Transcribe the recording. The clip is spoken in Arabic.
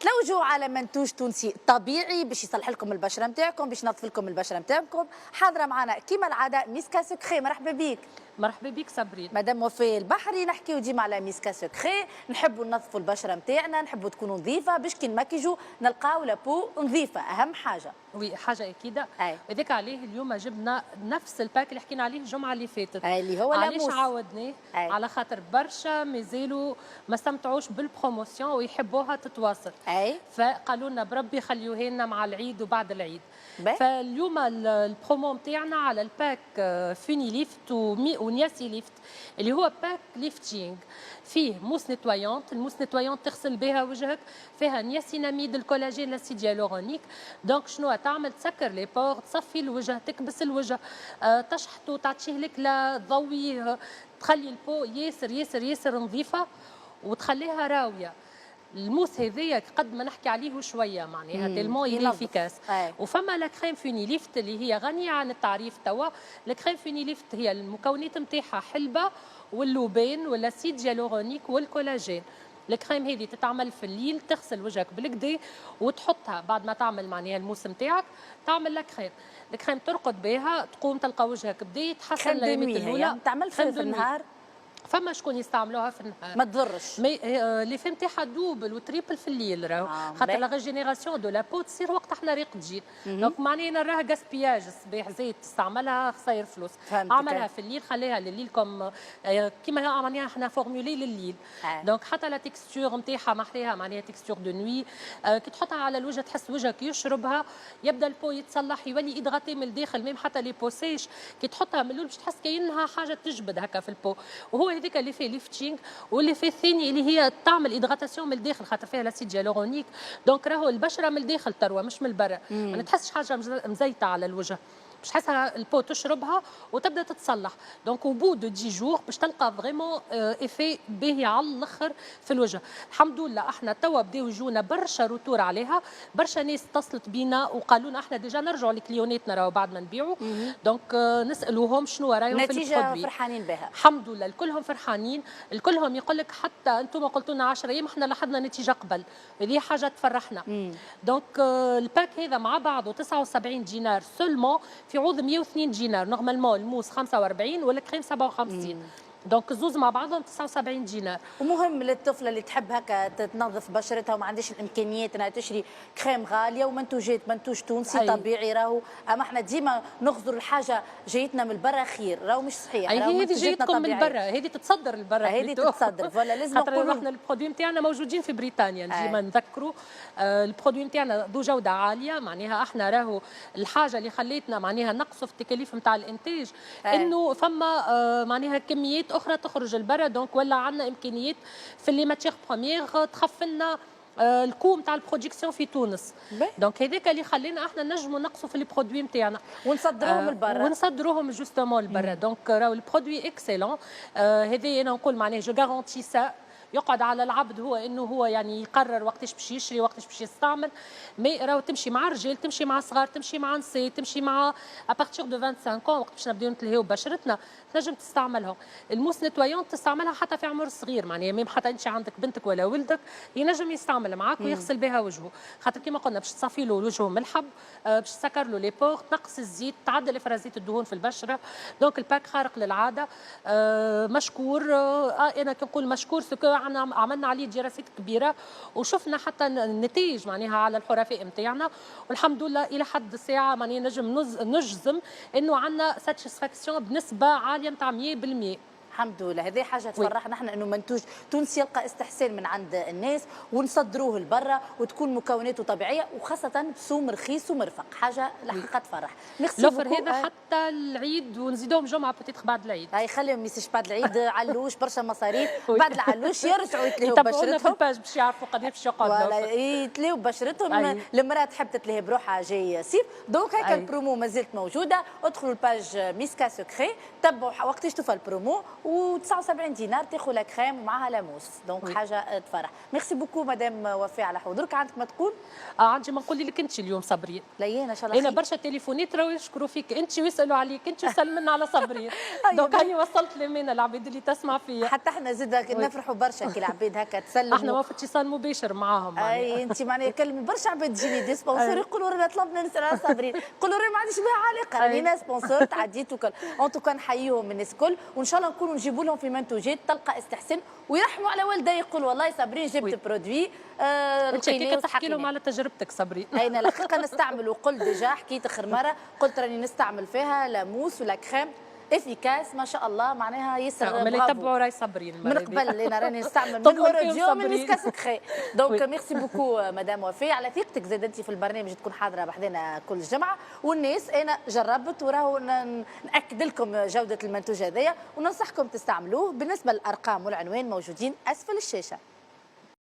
تلوجوا على منتوج تونسي طبيعي باش يصلح لكم البشره نتاعكم، باش ينظف لكم البشره نتاعكم. حاضره معنا كيما العاده ميسكا سكري. مرحبا بك. مرحبا بك صابرين. مدام وفاء البحري. نحكيو ديما على ميسكا سكري، نحبوا ننظفوا البشره نتاعنا، نحبوا تكون نظيفه باش كي نمكيجوا نلقاو لابو نظيفه، اهم حاجه. وي حاجه اكيده. هذاك عليه اليوم جبنا نفس الباك اللي حكينا عليه الجمعه اللي فاتت. اللي هو علاش لاموس. عاودناه؟ على خاطر برشا مازالوا ما استمتعوش بالبروموسيون ويحبوها تتواصل. فقالوا لنا بربي خليوها لنا مع العيد وبعد العيد. فاليوم البرومو نتاعنا على الباك فيني ليفت ونياسي ليفت اللي هو باك ليفتينغ. فيه موس نتويونت، الموس نتويونت تغسل بها وجهك، فيها نياسيناميد الكولاجين لاسيد هيالورونيك. دونك شنو تعمل؟ تسكر لي بور، تصفي الوجه، تكبس الوجه، تشحطه، تعطيه لك تضويه، تخلي البو ياسر ياسر ياسر نظيفه وتخليها راويه. الموس هذايا قد ما نحكي عليه شويه معناها تيلمون يلي افيكاس. وفما لا كريم فيني ليفت اللي هي غنيه عن التعريف توا. لا كريم فيني ليفت هي المكونات نتاعها حلبه واللوبان والاسيد هيالورونيك والكولاجين. الكريم هذه تتعمل في الليل، تغسل وجهك بالكدا وتحطها بعد ما تعمل معناها الموس نتاعك، تعمل لك كريم. الكريم ترقد بها، تقوم تلقى وجهك بدا يتحسن الايامات الاولى. تعمل في النهار. فما شكون يستعملوها في النهار ما تضرش. مي لي فيم تاعها دوبل وتريبل في الليل راهو. خاطر لا ريجينيراسيون دو لا بو تصير وقت احنا راقدين. دونك معناها راها غاسبياج. الصباح زيت تستعملها خساير فلوس. اعملها في الليل، خليها لليل كم كيما معناها احنا فورمولي لليل. دونك حتى لا تكستور نتاعها محليها معناها تكستور دو نوي. كي تحطها على الوجه تحس وجهك يشربها، يبدا البو يتصلح، يولي ادغاتي من الداخل. ميم حتى لي بوسيش كي تحطها من الاول باش تحس كأنها حاجه تجبد هكا في البو. وهو هذيك اللي فيه ليفتينغ. واللي فيه الثاني اللي هي تعمل ادغاتاسيون من الداخل خاطر فيها لاسيد هيالورونيك. دونك راهو البشره من الداخل تروى مش من البرا. ما تحسش حاجه مزيته على الوجه، باش تحسها البو تشربها وتبدا تتصلح. دونك وبو دو 10 جور باش تلقى فريمون ايفي باهي على الاخر في الوجه. الحمد لله احنا توا بداو يجونا برشا روتور عليها، برشا ناس اتصلت بينا وقالوا لنا احنا ديجا نرجعوا لكليوناتنا راهو بعد ما نبيعوا. دونك نسالوهم شنو رايهم في البرودوي. نتيجه فرحانين بها الحمد لله. الكلهم فرحانين، الكلهم يقول لك حتى انتم قلتوا لنا 10 ايام احنا لاحظنا نتيجه قبل. هذه حاجه تفرحنا. دونك الباك هذا مع بعضه 79 دينار سولمون، في عوض 102 دينار. نورمالمون الموس 45 ولا كريم 57. دونك الزوز مع بعضهم 79 دينار. ومهم للطفله اللي تحب هكا تنظف بشرتها وما عندهاش الامكانيات انها تشري كريم غاليه ومنتوجات منتوج تونسي طبيعي راهو. اما احنا ديما نخزروا الحاجه جايتنا من برا خير، راهو مش صحيح. راهو هذه جايتكم من برا، هذه تتصدر لبرا. هذه تتصدر ولا لازم نقولوا احنا البرودوي نتاعنا موجودين في بريطانيا. ديما نذكروا البرودوي نتاعنا ذو جوده عاليه. معناها احنا راهو الحاجه اللي خليتنا معناها نقصوا في التكاليف نتاع الانتاج انه فما معناها كميات اخرى تخرج البرا. دونك ولا عندنا امكانيات في لي ماتيغ بروميير تخف لنا الكو نتاع البرودكسيون في تونس. دونك هذاك اللي خلينا احنا نجموا نقصوا في لي برودوي نتاعنا ونصدروهم لبرا. ونصدروهم جوستومون لبرا. دونك راهو البرودوي اكسيلون. هذه انا نقول معناها جو غارونتي سا. يقعد على العبد هو انه هو يعني يقرر وقتاش باش يشري وقتاش باش يستعمل. مي راهو تمشي مع الرجال، تمشي مع الصغار، تمشي مع النساء، تمشي مع ابارتيغ دو 25 كون وقت باش نبداو نتلهيو ببشرتنا تنجم تستعملهم. الموس نتويون تستعملها حتى في عمر صغير معناها ميم حتى انت عندك بنتك ولا ولدك ينجم يستعمل معاك ويغسل بها وجهه. خاطر كيما قلنا باش تصفي له وجهه من الحب، باش تسكر له لي بور، تنقص الزيت، تعدل افرازات الدهون في البشره. دونك الباك خارق للعاده. مشكور. انا كنقول مشكور سكو عملنا عليه دراسات كبيره وشفنا حتى النتائج معناها على الحرفاء نتاعنا. والحمد لله الى حد الساعه معناها نجم نجزم انه عندنا ساتيسفاكسيون بنسبه عاليه نتاع 100%. الحمد لله. هذه حاجه تفرحنا احنا انه منتوج تونسي يلقى استحسان من عند الناس ونصدروه لبرا وتكون مكوناته طبيعيه وخاصه بسوم رخيص ومرفق. حاجه الحقيقه تفرح. لوفر هذا حتى العيد ونزيدوهم جمعه بتيتر بعد العيد. هاي خليهم ما يسيش بعد العيد. علوش برشا مصاريف بعد العلوش يرجعوا يتلهوا ببشرتهم في الباج باش يعرفوا قداش باش يقعدوا يتلهوا ببشرتهم. المراه تحب تتلهي بروحها جاي صيف. دونك هكا البرومو مازالت موجوده. ادخلوا الباج ميسكا سكري تبعوا وقتاش توفى البرومو و79 دينار تاخذ لا كريم ومعها لاموس، دونك حاجه تفرح. ميرسي بوكو مدام وفاء على حضورك. عندك ما تقول؟ عندي ما نقول لك انت اليوم صابرين. لينا ان شاء الله انا برشا تليفونات راهو يشكروا فيك انت ويسالوا عليك انت وسلمنا على صابرين. دونك هاني وصلت لمينا العباد اللي تسمع فيا. حتى احنا زاد نفرحوا برشا كي العباد هكا تسلموا. احنا ما في اتصال مباشر معاهم. اي انت معناها كلمي برشا عباد تجيني دي سبونسور يقولوا رانا طلبنا نسال على صابرين، يقولوا رانا ما عنديش بها علاقه، راني سبونسور تعديت وكل. ان توكا نحييهم الناس الكل، وان شاء الله نكونوا نجيبوا لهم في منتوجات تلقى استحسان ويرحموا على والدي يقول والله صابرين جبت برودوي. انت كيف تحكي لهم على تجربتك صابرين؟ انا الحقيقه نستعمل وقلت ديجا حكيت اخر مره قلت راني نستعمل فيها لاموس ولا كريم افيكاس ما شاء الله معناها يسر. ملي يتبعوا راي صابرين من قبل انا راني نستعمل من اوروديو من نسكاسكخي. دونك ميرسي بوكو مدام وفاء على ثقتك زاد انت في البرنامج تكون حاضره بحذنا كل جمعه. والناس انا جربت وراهو ناكد لكم جوده المنتوج هذايا وننصحكم تستعملوه. بالنسبه للارقام والعنوان موجودين اسفل الشاشه.